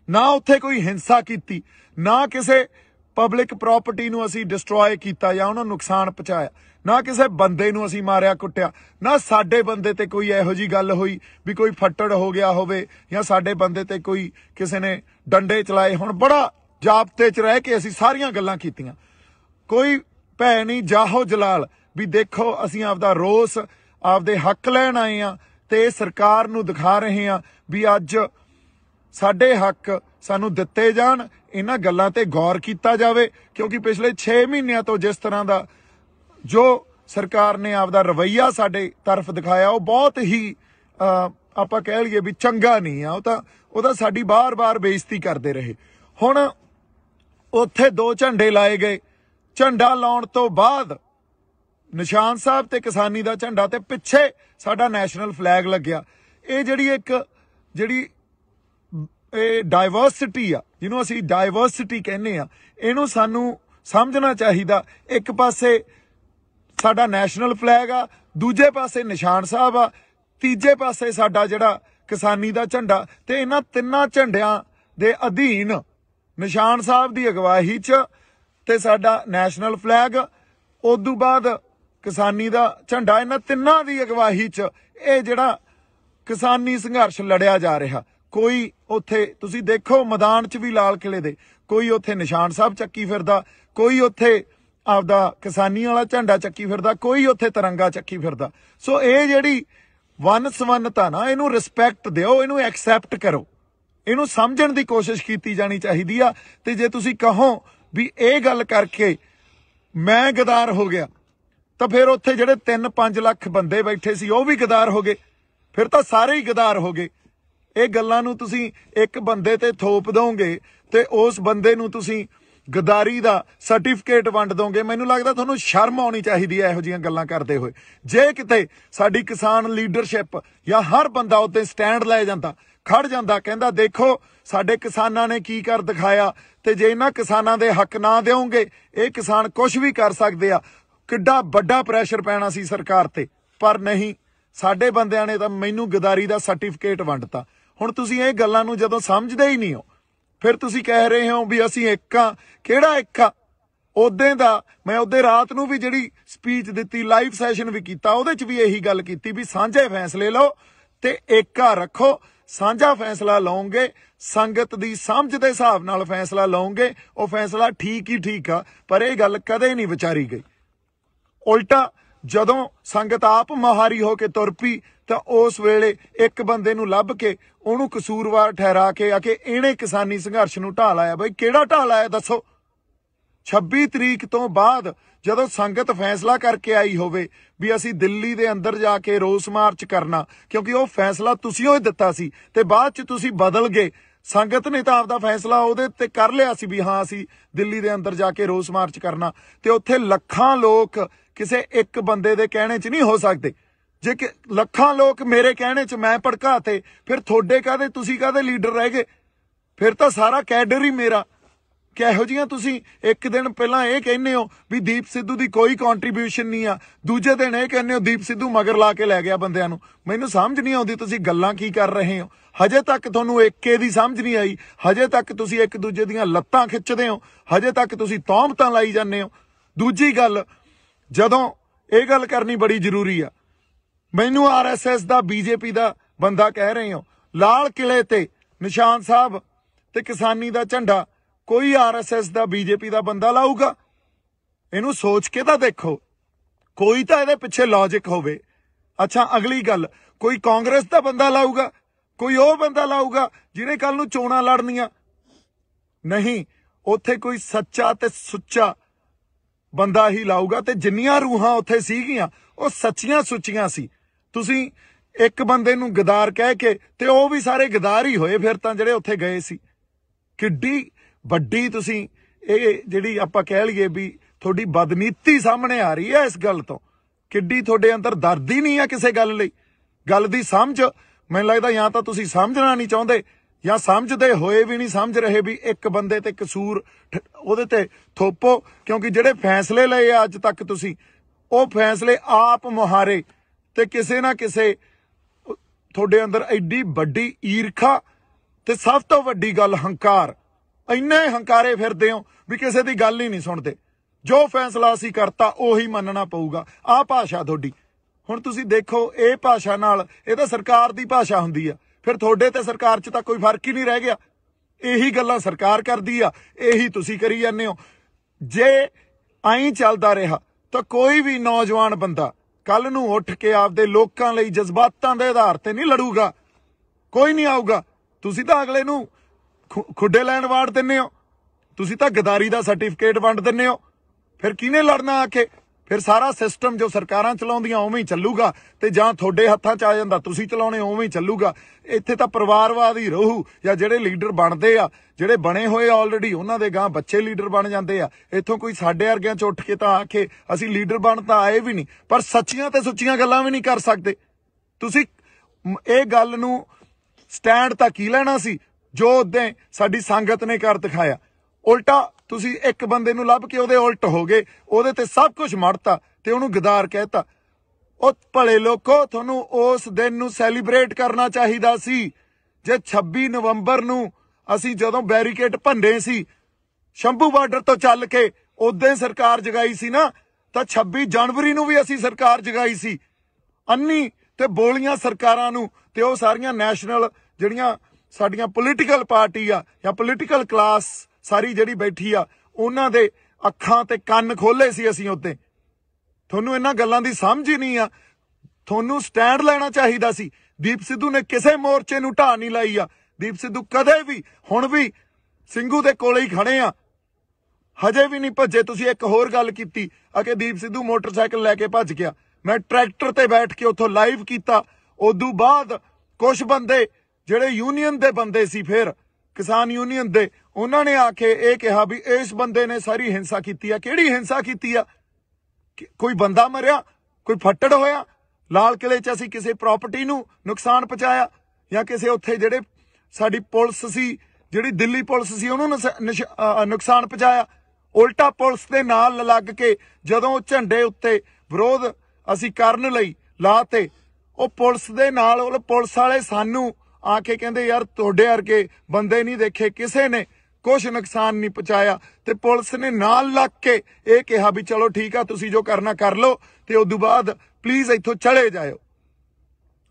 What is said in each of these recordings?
ना उत्थे कोई हिंसा की, ना किसी पब्लिक प्रॉपर्टी नूं असीं डिस्ट्रॉय किया या उन्होंने नुकसान पहुँचाया, ना किसी बंदे नूं असीं मारिया कुटिया, ना साडे बंदे ते कोई इहो जी गल हुई भी कोई फट्टड़ हो गया होवे या साडे बंदे ते कोई किसी ने डंडे चलाए। हुण बड़ा जाबते च रह के असीं सारियां गल्लां कीतियां, कोई भै नहीं जाहो जलाल भी देखो असीं आपदा रोस आपदे हक लैण आए हैं ते सरकार नूं दिखा रहे हैं भी अज साडे हक सानू दिते जाण, इन्हां गल्लां ते गौर किया जावे। क्योंकि पिछले 6 महीनों तो जिस तरह का जो सरकार ने आपदा रवैया साडे तरफ दिखाया वो बहुत ही आपां कह लईए भी चंगा नहीं आ, वो साडी बार बार बेइज्जती करते रहे। हुण उत्थे 2 झंडे लाए गए, झंडा लाउण तो बाद निशान साहब ते किसानी दा झंडा ते पिछे साडा नैशनल फ्लैग लग्या। ये जिहड़ी एक जिहड़ी डाइवर्सिटी आ, जिन्हों असीं डाइवर्सिटी कहने आ, इहनूं सानू समझना चाहिदा। एक पासे साडा नैशनल फ्लैग आ, दूजे पासे निशान साहब आ, तीजे पासे साडा जिहड़ा किसानी दा झंडा, ते इन्हां तिन्नां झंडियां दे अधीन निशान साहब दी अगवाही च ते साडा नैशनल फ्लैग, उदों बाद किसानी दा झंडा, इन्हां तिन्नां दी अगवाही च ये जिहड़ा किसानी संघर्ष लड़िया जा रहा। कोई उत्थे तुसीं देखो मैदान च भी लाल किले दे कोई उत्थे निशान साहब चक्की फिरदा, कोई उत्थे आपदा किसानी वाला झंडा चक्की फिरदा, कोई उत्थे तिरंगा चक्की फिरदा। सो ये जिहड़ी वन सवन्नता ना, इनू रिस्पैक्ट दिओ, इनू एक्सैप्ट करो, इनू समझण दी कोशिश की जानी चाहिदी आ। ते जे तुसीं कहो भी ये गल करके मैं गदार हो गया, तो फिर उत्थे जिहड़े 3-5 लाख बंदे बैठे सी वो भी गदार हो गए, फिर तो सारे ही गदार हो गए। ये गल्लां नूं तुसीं एक बंदे ते थोप दोगे ते उस बंदे नूं तुसीं गदारी दा सर्टिफिकेट वंड दोगे। मैनूं लगदा तुहानूं शर्म आउणी चाहीदी है इहो जिहियां गल्लां करदे होए। जे किते साडी किसान लीडरशिप या हर बंदा उत्ते स्टैंड लै जांदा, खड़ जांदा, कहंदा देखो साडे किसानां ने की कर दिखाया, ते जे इन्हां किसानां दे हक ना देओगे ये किसान कुछ भी कर सकदे आ, किड्डा वड्डा प्रैशर पैना सी सरकार ते। पर नहीं, साडे बंदियां ने तां मैनूं गदारी दा सर्टिफिकेट वंडता। हुण तुसीं ये गल्लां नूं जदों समझदे ही नहीं हो, फिर तुसीं कह रहे हो भी असीं एक आ, किहड़ा एक आ? उदें दा मैं उदे रात नूं भी जिहड़ी स्पीच दित्ती, लाइव सैशन भी कीता, उहदे च भी यही गल कीती भी सांझे फैसले लो ते एका रखो। सांझा फैसला लओगे, संगत दी समझ दे हिसाब नाल फैसला लओगे, वो फैसला ठीक ही ठीक आ। पर यह गल कदे नहीं विचारी गई। उल्टा जदों संगत आप मुहारी हो के तुर पई तो उस वेले एक बंदे नूं लभ के उहनूं कसूरवार ठहरा के आके इहने किसानी संघर्ष नूं ढा लाया। बई किहड़ा ढा लाया दसो? 26 तरीक तो बाद जदों संगत फैसला करके आई होवे भी असीं दिल्ली दे अंदर जाके रोस मार्च करना, क्योंकि वो फैसला तुसीं ही दिता सी ते बाद च तुसीं बदल गए। संगत ने तां आपदा फैसला उहदे ते कर लिया सी भी हाँ असीं दिल्ली दे अंदर जाके रोस मार्च करना, ते उत्थे लखां लोक किसे एक बंदे दे कहने च नहीं हो सकते। जे कि लखां लोक मेरे कहने च मैं भड़काते, फिर थोड़े काहदे तुसीं काहदे लीडर रह गए? फिर तो सारा कैडर ही मेरा। किहो जिहियां तुसीं एक दिन पहलां ये कहने हो भी दीप सिद्धू दी कोई कॉन्ट्रीब्यूशन नहीं आ, दूजे दिन ये कहने हो दीप सिद्धू मगर ला के लै गया बंदियां नूं। मैनूं समझ नहीं आउंदी तुसीं गल्लां की कर रहे हो। हजे तक तुहानूं एके दी समझ नहीं आई, हजे तक तुसीं एक दूजे दीयां लत्तां खिच्चदे हो, हजे तक तुसीं तौहमतां लाई जांदे हो। दूजी गल, जदों ये गल करनी बड़ी जरूरी आ, मैनूं RSS दा BJP दा बंदा कह रहे हो, लाल किले ते निशान साहब ते किसानी दा झंडा कोई RSS दा BJP दा बंदा लाऊगा? इनू सोच के तां देखो, कोई तां इहदे पिछे लॉजिक होवे। अच्छा अगली गल, कोई कांग्रेस दा बंदा लाऊगा? कोई वो बंदा लाऊगा जिहने कल नूं चोणां लड़नियां? नहीं, उत्थे कोई सच्चा ते सुच्चा बंदा ही लाऊगा। ते जिन्नियां रूहां उत्थे सीगियां वो सच्चियां सुच्चियां सी। तुसीं एक बंदे नूं गदार कह के ते वो भी सारे गदार ही होए फिर तां जिहड़े उत्थे गए सी। किड्डी वड्डी तुसीं ये जिहड़ी आपां कह लईए भी थोड़ी बदनीति सामने आ रही है इस गल तो। किड्डी थोड़े अंदर दर्द ही नहीं है किसी गल लई। गल दी समझ मैनूं लगदा या तां तुसीं समझना नहीं चाहुंदे या समझदे होए भी नहीं समझ रहे भी एक बंदे ते कसूर उहदे ते थोपो। क्योंकि जिहड़े फैसले लए अज तक तुसीं वो फैसले आप मुहारे ते किसे ना किसे थोड़े अंदर एडी वड्डी ईरखा ਤੇ ਸਭ ਤੋਂ ਵੱਡੀ ਗੱਲ ਹੰਕਾਰ। ਇੰਨੇ ਹੰਕਾਰੇ ਫਿਰਦੇ ਹੋ ਵੀ ਕਿਸੇ ਦੀ ਗੱਲ ਹੀ ਨਹੀਂ ਸੁਣਦੇ। ਜੋ ਫੈਸਲਾ ਅਸੀਂ ਕਰਤਾ ਉਹੀ ਮੰਨਣਾ ਪਊਗਾ। ਆਹ ਭਾਸ਼ਾ ਤੁਹਾਡੀ। ਹੁਣ ਤੁਸੀਂ ਦੇਖੋ ਇਹ ਭਾਸ਼ਾ ਨਾਲ, ਇਹ ਤਾਂ ਸਰਕਾਰ ਦੀ ਭਾਸ਼ਾ ਹੁੰਦੀ ਆ, ਫਿਰ ਤੁਹਾਡੇ ਤੇ ਸਰਕਾਰ 'ਚ ਤਾਂ ਕੋਈ ਫਰਕ ਹੀ ਨਹੀਂ ਰਹਿ ਗਿਆ। ਇਹੀ ਗੱਲਾਂ ਸਰਕਾਰ ਕਰਦੀ ਆ, ਇਹੀ ਤੁਸੀਂ ਕਰੀ ਜਾਂਦੇ ਹੋ। ਜੇ ਐਂ ਚੱਲਦਾ ਰਿਹਾ ਤਾਂ ਕੋਈ ਵੀ ਨੌਜਵਾਨ ਬੰਦਾ ਕੱਲ ਨੂੰ ਉੱਠ ਕੇ ਆਪਦੇ ਲੋਕਾਂ ਲਈ ਜਜ਼ਬਾਤਾਂ ਦੇ ਆਧਾਰ ਤੇ ਨਹੀਂ ਲੜੂਗਾ। ਕੋਈ ਨਹੀਂ ਆਊਗਾ। ਤੁਸੀਂ ਤਾਂ ਅਗਲੇ ਨੂੰ ਖੁੱਡੇ ਲੈਣ ਵਾੜ ਦਿੰਦੇ ਹੋ, ਤੁਸੀਂ ਤਾਂ ਗਦਾਰੀ ਦਾ ਸਰਟੀਫਿਕੇਟ ਵੰਡ ਦਿੰਦੇ ਹੋ। ਫਿਰ ਕਿਹਨੇ ਲੜਨਾ ਆ ਕੇ? ਫਿਰ ਸਾਰਾ ਸਿਸਟਮ ਜੋ ਸਰਕਾਰਾਂ ਚਲਾਉਂਦੀਆਂ ਉਵੇਂ ਹੀ ਚੱਲੂਗਾ, ਤੇ ਜਾਂ ਤੁਹਾਡੇ ਹੱਥਾਂ 'ਚ ਆ ਜਾਂਦਾ ਤੁਸੀਂ ਚਲਾਉਣੇ ਉਵੇਂ ਹੀ ਚੱਲੂਗਾ। ਇੱਥੇ ਤਾਂ ਪਰਿਵਾਰਵਾਦ ਹੀ ਰਹੂ, ਜਾਂ ਜਿਹੜੇ ਲੀਡਰ ਬਣਦੇ ਆ, ਜਿਹੜੇ ਬਣੇ ਹੋਏ ਆਲਰੇਡੀ, ਉਹਨਾਂ ਦੇ ਗਾਂ ਬੱਚੇ ਲੀਡਰ ਬਣ ਜਾਂਦੇ ਆ। ਇੱਥੋਂ ਕੋਈ ਸਾਡੇ ਵਰਗਿਆਂ 'ਚ ਉੱਠ ਕੇ ਤਾਂ ਆਖੇ ਅਸੀਂ ਲੀਡਰ ਬਣ ਤਾਂ ਆਏ ਵੀ ਨਹੀਂ, ਪਰ ਸੱਚੀਆਂ ਤੇ ਸੁੱਚੀਆਂ ਗੱਲਾਂ ਵੀ ਨਹੀਂ ਕਰ ਸਕਦੇ। ਤੁਸੀਂ ਇਹ ਗੱਲ ਨੂੰ ਸਟੈਂਡ ਤਾਂ ਕੀ ਲੈਣਾ ਸੀ ਜੋ ਉਦੋਂ ਸਾਡੀ ਸੰਗਤ ਨੇ ਕਰ ਦਿਖਾਇਆ। ਉਲਟਾ ਤੁਸੀਂ ਇੱਕ ਬੰਦੇ ਨੂੰ ਲੱਭ ਕੇ ਉਹਦੇ ਉਲਟ ਹੋ ਗਏ, ਉਹਦੇ ਤੇ ਸਭ ਕੁਝ ਮੜਤਾ ਤੇ ਉਹਨੂੰ ਗਦਾਰ ਕਹਿਤਾ। ਉਹ ਭਲੇ ਲੋਕੋ, ਤੁਹਾਨੂੰ ਉਸ ਦਿਨ ਨੂੰ ਸੈਲੀਬ੍ਰੇਟ ਕਰਨਾ ਚਾਹੀਦਾ ਸੀ। ਜੇ 26 ਨਵੰਬਰ ਨੂੰ ਅਸੀਂ ਜਦੋਂ ਬੈਰੀਕੇਡ ਭੰਨੇ ਸੀ ਸ਼ੰਭੂ ਬਾਰਡਰ ਤੋਂ ਚੱਲ ਕੇ, ਉਦੋਂ ਸਰਕਾਰ ਜਗਾਈ ਸੀ ਨਾ, ਤਾਂ 26 ਜਨਵਰੀ ਨੂੰ ਵੀ ਅਸੀਂ ਸਰਕਾਰ ਜਗਾਈ ਸੀ। ਅੰਨੀ ਤੇ ਬੋਲੀਆਂ ਸਰਕਾਰਾਂ ਨੂੰ ਤੇ ਉਹ ਸਾਰੀਆਂ ਨੈਸ਼ਨਲ ਜਿਹੜੀਆਂ ਸਾਡੀਆਂ ਪੋਲੀਟੀਕਲ ਪਾਰਟੀ ਆ ਜਾਂ ਪੋਲੀਟੀਕਲ ਕਲਾਸ ਸਾਰੀ ਜਿਹੜੀ ਬੈਠੀ ਆ, ਉਹਨਾਂ ਦੇ ਅੱਖਾਂ ਤੇ ਕੰਨ ਖੋਲੇ ਸੀ ਅਸੀਂ ਉੱਤੇ। ਤੁਹਾਨੂੰ ਇਹਨਾਂ ਗੱਲਾਂ ਦੀ ਸਮਝ ਹੀ ਨਹੀਂ ਆ। ਤੁਹਾਨੂੰ ਸਟੈਂਡ ਲੈਣਾ ਚਾਹੀਦਾ ਸੀ। ਦੀਪ ਸਿੱਧੂ ਨੇ ਕਿਸੇ ਮੋਰਚੇ ਨੂੰ ਢਾਹ ਨਹੀਂ ਲਾਈ ਆ। ਦੀਪ ਸਿੱਧੂ ਕਦੇ ਵੀ, ਹੁਣ ਵੀ ਸਿੰਘੂ ਦੇ ਕੋਲੇ ਹੀ ਖੜੇ ਆ, ਹਜੇ ਵੀ ਨਹੀਂ ਭੱਜੇ। ਤੁਸੀਂ ਇੱਕ ਹੋਰ ਗੱਲ ਕੀਤੀ ਆ ਕਿ ਦੀਪ ਸਿੱਧੂ ਮੋਟਰਸਾਈਕਲ ਲੈ ਕੇ ਭੱਜ ਗਿਆ। ਮੈਂ ਟਰੈਕਟਰ ਤੇ ਬੈਠ ਕੇ ਉੱਥੋਂ ਲਾਈਵ ਕੀਤਾ। ਉਦੋਂ ਬਾਅਦ ਕੁਝ ਬੰਦੇ ਜਿਹੜੇ ਯੂਨੀਅਨ ਦੇ ਬੰਦੇ ਸੀ, ਫਿਰ ਕਿਸਾਨ ਯੂਨੀਅਨ ਦੇ, ਉਹਨਾਂ ਨੇ ਆ ਕੇ ਇਹ ਕਿਹਾ ਵੀ ਇਸ ਬੰਦੇ ਨੇ ਸਾਰੀ ਹਿੰਸਾ ਕੀਤੀ ਆ। ਕਿਹੜੀ ਹਿੰਸਾ ਕੀਤੀ ਆ? ਕੋਈ ਬੰਦਾ ਮਰਿਆ? ਕੋਈ ਫੱਟੜ ਹੋਇਆ? ਲਾਲ ਕਿਲੇ 'ਚ ਅਸੀਂ ਕਿਸੇ ਪ੍ਰਾਪਰਟੀ ਨੂੰ ਨੁਕਸਾਨ ਪਹੁੰਚਾਇਆ? ਜਾਂ ਕਿਸੇ ਉੱਥੇ ਜਿਹੜੇ ਸਾਡੀ ਪੁਲਿਸ ਸੀ, ਜਿਹੜੀ ਦਿੱਲੀ ਪੁਲਿਸ ਸੀ, ਉਹਨੂੰ ਨੁਕਸਾਨ ਪਹੁੰਚਾਇਆ? ਉਲਟਾ ਪੁਲਿਸ ਦੇ ਨਾਲ ਲੱਗ ਕੇ ਜਦੋਂ ਝੰਡੇ ਉੱਤੇ ਵਿਰੋਧ ਅਸੀਂ ਕਰਨ ਲਈ ਲਾਤੇ, ਉਹ ਪੁਲਿਸ ਦੇ ਨਾਲ, ਉਹ ਪੁਲਿਸ ਵਾਲੇ ਸਾਨੂੰ ਆ ਕੇ ਕਹਿੰਦੇ ਯਾਰ ਤੁਹਾਡੇ ਵਰਗੇ ਬੰਦੇ ਨਹੀਂ ਦੇਖੇ, ਕਿਸੇ ਨੇ ਕੁਛ ਨੁਕਸਾਨ ਨਹੀਂ ਪਹੁੰਚਾਇਆ। ਤੇ ਪੁਲਿਸ ਨੇ ਨਾਲ ਲੱਗ ਕੇ ਇਹ ਕਿਹਾ ਵੀ ਚਲੋ ਠੀਕ ਆ, ਤੁਸੀਂ ਜੋ ਕਰਨਾ ਕਰ ਲਓ, ਤੇ ਉਦੋਂ ਬਾਅਦ ਪਲੀਜ਼ ਇੱਥੋਂ ਚਲੇ ਜਾਇਓ।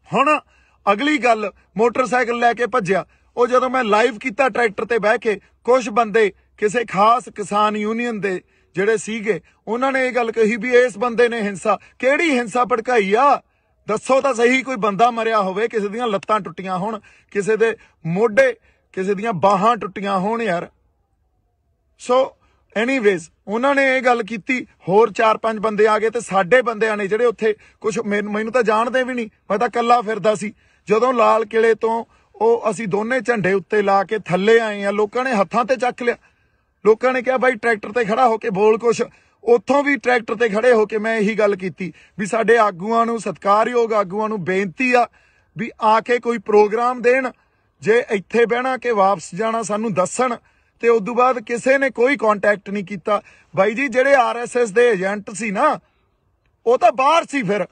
ਹੁਣ ਅਗਲੀ ਗੱਲ, ਮੋਟਰਸਾਈਕਲ ਲੈ ਕੇ ਭੱਜਿਆ। ਉਹ ਜਦੋਂ ਮੈਂ ਲਾਈਵ ਕੀਤਾ ਟਰੈਕਟਰ ਤੇ ਬਹਿ ਕੇ, ਕੁਝ ਬੰਦੇ ਕਿਸੇ ਖਾਸ ਕਿਸਾਨ ਯੂਨੀਅਨ ਦੇ ਜਿਹੜੇ ਸੀਗੇ, ਉਹਨਾਂ ਨੇ ਇਹ ਗੱਲ ਕਹੀ ਵੀ ਇਸ ਬੰਦੇ ਨੇ ਹਿੰਸਾ। ਕਿਹੜੀ ਹਿੰਸਾ ਭੜਕਾਈ ਆ? ਦੱਸੋ ਤਾਂ ਸਹੀ। ਕੋਈ ਬੰਦਾ ਮਰਿਆ ਹੋਵੇ, ਕਿਸੇ ਦੀਆਂ ਲੱਤਾਂ ਟੁੱਟੀਆਂ ਹੋਣ, ਕਿਸੇ ਦੇ ਮੋਢੇ, ਕਿਸੇ ਦੀਆਂ ਬਾਹਾਂ ਟੁੱਟੀਆਂ ਹੋਣ ਯਾਰ। ਸੋ ਐਨੀਵੇਜ਼ ਉਹਨਾਂ ਨੇ ਇਹ ਗੱਲ ਕੀਤੀ। ਹੋਰ 4-5 ਬੰਦੇ ਆ ਗਏ ਤੇ ਸਾਡੇ ਬੰਦਿਆਂ ਨੇ ਜਿਹੜੇ ਉੱਥੇ, ਕੁਝ ਮੈਨੂੰ ਤਾਂ ਜਾਣਦੇ ਵੀ ਨਹੀਂ, ਮੈਂ ਤਾਂ ਇਕੱਲਾ ਫਿਰਦਾ ਸੀ। ਜਦੋਂ ਲਾਲ ਕਿਲੇ ਤੋਂ ਉਹ ਅਸੀਂ ਦੋਨੇ ਝੰਡੇ ਉੱਤੇ ਲਾ ਕੇ ਥੱਲੇ ਆਏ ਆ, ਲੋਕਾਂ ਨੇ ਹੱਥਾਂ ਤੇ ਚੱਕ ਲਿਆ। ਲੋਕਾਂ ਨੇ ਕਿਹਾ ਬਾਈ ਟਰੈਕਟਰ ਤੇ ਖੜਾ ਹੋ ਕੇ ਬੋਲ ਕੁਛ। ਉੱਥੋਂ ਵੀ ਟਰੈਕਟਰ ਤੇ ਖੜੇ ਹੋ ਕੇ ਮੈਂ ਇਹੀ ਗੱਲ ਕੀਤੀ ਵੀ ਸਾਡੇ ਆਗੂਆਂ ਨੂੰ, ਸਤਿਕਾਰਯੋਗ ਆਗੂਆਂ ਨੂੰ ਬੇਨਤੀ ਆ ਵੀ ਆ ਕੇ ਕੋਈ ਪ੍ਰੋਗਰਾਮ ਦੇਣ। ਜੇ ਇੱਥੇ ਬਹਿਣਾ ਕਿ ਵਾਪਸ ਜਾਣਾ ਸਾਨੂੰ ਦੱਸਣ। ਤੇ ਉਦੋਂ ਬਾਅਦ ਕਿਸੇ ਨੇ ਕੋਈ ਕੰਟੈਕਟ ਨਹੀਂ ਕੀਤਾ। ਬਾਈ ਜੀ ਜਿਹੜੇ RSS ਦੇ ਏਜੰਟ ਸੀ ਨਾ, ਉਹ ਤਾਂ ਬਾਹਰ ਸੀ, ਫਿਰ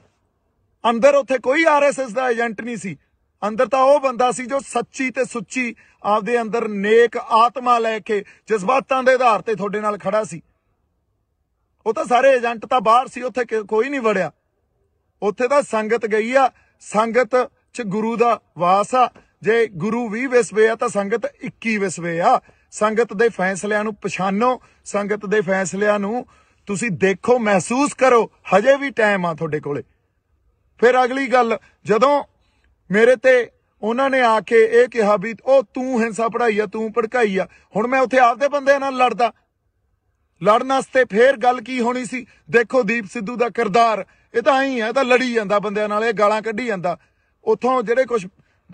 ਅੰਦਰ ਉੱਥੇ ਕੋਈ RSS ਦਾ ਏਜੰਟ ਨਹੀਂ ਸੀ। ਅੰਦਰ ਤਾਂ ਉਹ ਬੰਦਾ ਸੀ ਜੋ ਸੱਚੀ ਤੇ ਸੁੱਚੀ ਆਪਦੇ ਅੰਦਰ ਨੇਕ ਆਤਮਾ ਲੈ ਕੇ ਜਜ਼ਬਾਤਾਂ ਦੇ ਆਧਾਰ ਤੇ ਤੁਹਾਡੇ ਨਾਲ ਖੜਾ ਸੀ। ਉਹ ਤਾਂ ਸਾਰੇ ਏਜੰਟ ਤਾਂ ਬਾਹਰ ਸੀ, ਉੱਥੇ ਕੋਈ ਨਹੀਂ ਵੜਿਆ। ਉੱਥੇ ਤਾਂ ਸੰਗਤ ਗਈ ਆ। ਸੰਗਤ 'ਚ ਗੁਰੂ ਦਾ ਵਾਸ ਆ। ਜੇ ਗੁਰੂ 20 ਵਿਸਵੇ ਆ ਤਾਂ ਸੰਗਤ 21 ਵਿਸਵੇ ਆ। ਸੰਗਤ ਦੇ ਫੈਸਲਿਆਂ ਨੂੰ ਪਛਾਣੋ, ਸੰਗਤ ਦੇ ਫੈਸਲਿਆਂ ਨੂੰ ਤੁਸੀਂ ਦੇਖੋ, ਮਹਿਸੂਸ ਕਰੋ। ਹਜੇ ਵੀ ਟਾਈਮ ਆ ਤੁਹਾਡੇ ਕੋਲੇ। ਫਿਰ ਅਗਲੀ ਗੱਲ, ਜਦੋਂ ਮੇਰੇ ਤੇ ਉਹਨਾਂ ਨੇ ਆ ਕੇ ਇਹ ਕਿਹਾ ਵੀ ਉਹ ਤੂੰ ਹਿੰਸਾ ਪੜਾਈ ਆ, ਤੂੰ ਭੜਕਾਈ ਆ, ਹੁਣ ਮੈਂ ਉੱਥੇ ਆਪਦੇ ਬੰਦਿਆਂ ਨਾਲ ਲੜਦਾ। ਲੜਨ ਵਾਸਤੇ ਫੇਰ ਗੱਲ ਕੀ ਹੋਣੀ ਸੀ? ਦੇਖੋ ਦੀਪ ਸਿੱਧੂ ਦਾ ਕਿਰਦਾਰ, ਇਹ ਤਾਂ ਐਂ ਹੈ, ਇਹ ਤਾਂ ਲੜੀ ਜਾਂਦਾ ਬੰਦਿਆਂ ਨਾਲ, ਇਹ ਗਾਲਾਂ ਕੱਢੀ ਜਾਂਦਾ। ਉੱਥੋਂ ਜਿਹੜੇ ਕੁਝ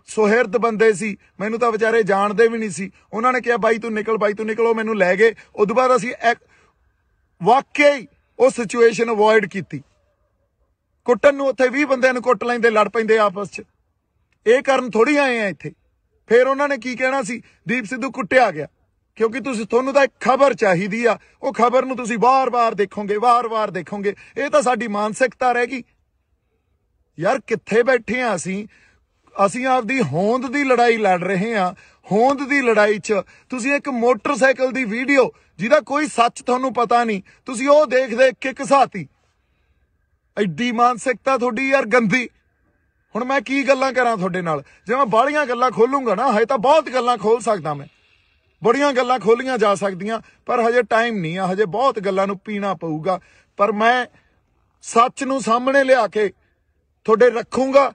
ਸੁਹਿਰਦ ਬੰਦੇ ਸੀ, ਮੈਨੂੰ ਤਾਂ ਵਿਚਾਰੇ ਜਾਣਦੇ ਵੀ ਨਹੀਂ ਸੀ, ਉਹਨਾਂ ਨੇ ਕਿਹਾ ਬਾਈ ਤੂੰ ਨਿਕਲ, ਬਾਈ ਤੂੰ ਨਿਕਲ। ਉਹ ਮੈਨੂੰ ਲੈ ਗਏ। ਉਦੋਂ ਬਾਅਦ ਅਸੀਂ ਵਾਕਿਆ ਹੀ ਉਹ ਸਿਚੁਏਸ਼ਨ ਅਵੋਇਡ ਕੀਤੀ। ਕੁੱਟਣ ਨੂੰ ਉੱਥੇ 20 ਬੰਦਿਆਂ ਨੂੰ ਕੁੱਟ ਲੈਂਦੇ, ਲੜ ਪੈਂਦੇ ਆਪਸ 'ਚ। ਇਹ ਕਰਨ ਥੋੜੀ ਆਏ ਆ ਇੱਥੇ। ਫਿਰ ਉਹਨਾਂ ਨੇ ਕੀ ਕਹਿਣਾ ਸੀ? ਦੀਪ ਸਿੱਧੂ ਕੁੱਟਿਆ ਗਿਆ। ਕਿਉਂਕਿ ਤੁਹਾਨੂੰ ਤਾਂ ਇੱਕ ਖਬਰ ਚਾਹੀਦੀ ਆ, ਉਹ ਖਬਰ ਨੂੰ ਤੁਸੀਂ ਵਾਰ-ਵਾਰ ਦੇਖੋਗੇ, ਵਾਰ-ਵਾਰ ਦੇਖੋਗੇ। ਇਹ ਤਾਂ ਸਾਡੀ ਮਾਨਸਿਕਤਾ ਰਹਿ ਗਈ ਯਾਰ। ਕਿੱਥੇ ਬੈਠੇ ਆ ਅਸੀਂ ਆਪਦੀ ਹੋਂਦ ਦੀ ਲੜਾਈ ਲੜ ਰਹੇ ਆ। ਹੋਂਦ ਦੀ ਲੜਾਈ 'ਚ ਤੁਸੀਂ ਇੱਕ ਮੋਟਰਸਾਈਕਲ ਦੀ ਵੀਡੀਓ ਜਿਹਦਾ ਕੋਈ ਸੱਚ ਤੁਹਾਨੂੰ ਪਤਾ ਨਹੀਂ, ਤੁਸੀਂ ਉਹ ਦੇਖ ਦੇਖ ਕੇ ਘਸਾਤੀ। ਐਡੀ ਮਾਨਸਿਕਤਾ ਤੁਹਾਡੀ ਯਾਰ ਗੰਦੀ। ਹੁਣ ਮੈਂ ਕੀ ਗੱਲਾਂ ਕਰਾਂ ਤੁਹਾਡੇ ਨਾਲ? ਜੇ ਮੈਂ ਬਾਹਲੀਆਂ ਗੱਲਾਂ ਖੋਲੂੰਗਾ ਨਾ, ਹਜੇ ਤਾਂ ਬਹੁਤ ਗੱਲਾਂ ਖੋਲ ਸਕਦਾ ਮੈਂ, ਬੜੀਆਂ ਗੱਲਾਂ ਖੋਲੀਆਂ ਜਾ ਸਕਦੀਆਂ, ਪਰ ਹਜੇ ਟਾਈਮ ਨਹੀਂ ਆ, ਹਜੇ ਬਹੁਤ ਗੱਲਾਂ ਨੂੰ ਪੀਣਾ ਪਊਗਾ। ਪਰ ਮੈਂ ਸੱਚ ਨੂੰ ਸਾਹਮਣੇ ਲਿਆ ਕੇ ਤੁਹਾਡੇ ਰੱਖੂੰਗਾ,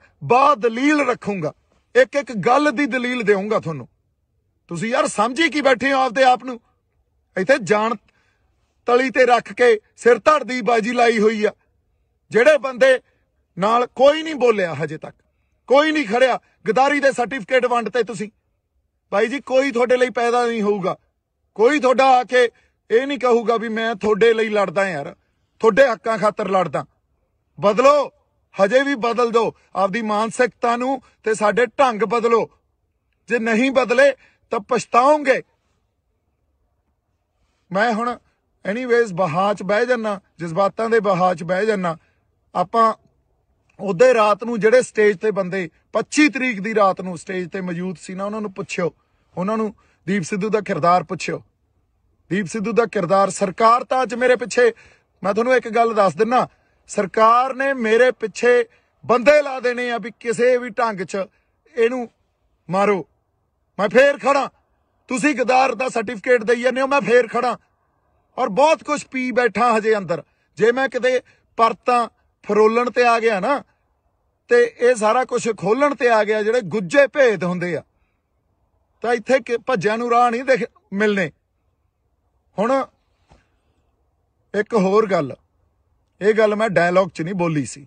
ਦਲੀਲ ਰੱਖੂੰਗਾ, ਇੱਕ ਇੱਕ ਗੱਲ ਦੀ ਦਲੀਲ ਦੇਵਾਂਗਾ ਤੁਹਾਨੂੰ। ਤੁਸੀਂ ਯਾਰ ਸਮਝੀ ਕੀ ਬੈਠੇ ਹੋ ਆਪਦੇ ਆਪ ਨੂੰ? ਇੱਥੇ ਜਾਣ ਤਲੀ ਤੇ ਰੱਖ ਕੇ ਸਿਰ ਧੜ ਦੀ ਬਾਜੀ ਲਾਈ ਹੋਈ ਆ। ਜਿਹੜੇ ਬੰਦੇ ਨਾਲ ਕੋਈ ਨਹੀਂ ਬੋਲਿਆ ਹਜੇ ਤੱਕ, ਕੋਈ ਨਹੀਂ ਖੜਿਆ, ਗਦਾਰੀ ਦੇ ਸਰਟੀਫਿਕੇਟ ਵੰਡਤੇ ਤੁਸੀਂ। ਭਾਈ ਜੀ ਕੋਈ ਤੁਹਾਡੇ ਲਈ ਪੈਦਾ ਨਹੀਂ ਹੋਊਗਾ, ਕੋਈ ਤੁਹਾਡਾ ਆ ਕੇ ਇਹ ਨਹੀਂ ਕਹੂਗਾ ਵੀ ਮੈਂ ਤੁਹਾਡੇ ਲਈ ਲੜਦਾ ਯਾਰ, ਤੁਹਾਡੇ ਹੱਕਾਂ ਖਾਤਰ ਲੜਦਾ। ਬਦਲੋ, ਹਜੇ ਵੀ ਬਦਲ ਦਿਓ ਆਪਦੀ ਮਾਨਸਿਕਤਾ ਨੂੰ ਤੇ ਸਾਡੇ ਢੰਗ ਬਦਲੋ। ਜੇ ਨਹੀਂ ਬਦਲੇ ਤਾਂ ਪਛਤਾਓਗੇ। ਮੈਂ ਹੁਣ ਐਨੀਵੇਜ਼ ਬਹਾਅ 'ਚ ਬਹਿ ਜਾਨਾ, ਜਜ਼ਬਾਤਾਂ ਦੇ ਬਹਾਅ 'ਚ ਬਹਿ ਜਾਨਾ। ਆਪਾਂ ਉਹਦੇ ਰਾਤ ਨੂੰ ਜਿਹੜੇ ਸਟੇਜ ਤੇ ਬੰਦੇ 25 ਤਰੀਕ ਦੀ ਰਾਤ ਨੂੰ ਸਟੇਜ ਤੇ ਮੌਜੂਦ ਸੀ ਨਾ, ਉਹਨਾਂ ਨੂੰ ਪੁੱਛਿਓ, ਉਹਨਾਂ ਨੂੰ ਦੀਪ ਸਿੱਧੂ ਦਾ ਕਿਰਦਾਰ ਪੁੱਛਿਓ। ਦੀਪ ਸਿੱਧੂ ਦਾ ਕਿਰਦਾਰ, ਸਰਕਾਰ ਤਾਂ ਅੱਜ ਮੇਰੇ ਪਿੱਛੇ, ਮੈਂ ਤੁਹਾਨੂੰ ਇੱਕ ਗੱਲ ਦੱਸ ਦਿੰਨਾ, ਸਰਕਾਰ ਨੇ ਮੇਰੇ ਪਿੱਛੇ ਬੰਦੇ ਲਾ ਦੇਣੇ ਆ ਵੀ ਕਿਸੇ ਵੀ ਢੰਗ 'ਚ ਇਹਨੂੰ ਮਾਰੋ। ਮੈਂ ਫੇਰ ਖੜਾ। ਤੁਸੀਂ ਗਦਾਰ ਦਾ ਸਰਟੀਫਿਕੇਟ ਦੇਈ ਜਾਂਦੇ ਹੋ, ਮੈਂ ਫੇਰ ਖੜਾ। ਔਰ ਬਹੁਤ ਕੁਝ ਪੀ ਬੈਠਾ ਹਜੇ ਅੰਦਰ। ਜੇ ਮੈਂ ਕਿਤੇ ਪਰਤਾਂ ਫਰੋਲਣ ਤੇ ਆ ਗਿਆ ਨਾ, ਤੇ ਇਹ ਸਾਰਾ ਕੁਝ ਖੋਲਣ ਤੇ ਆ ਗਿਆ, ਜਿਹੜੇ ਗੁੱਜੇ ਭੇਦ ਹੁੰਦੇ ਆ, ਤਾਂ ਇੱਥੇ ਭੱਜਿਆਂ ਨੂੰ ਰਾਹ ਨਹੀਂ ਮਿਲਣੇ। ਹੁਣ ਇੱਕ ਹੋਰ ਗੱਲ, ਇਹ ਗੱਲ ਮੈਂ ਡਾਇਲੌਗ 'ਚ ਨਹੀਂ ਬੋਲੀ ਸੀ,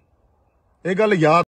ਇਹ ਗੱਲ ਯਾਦ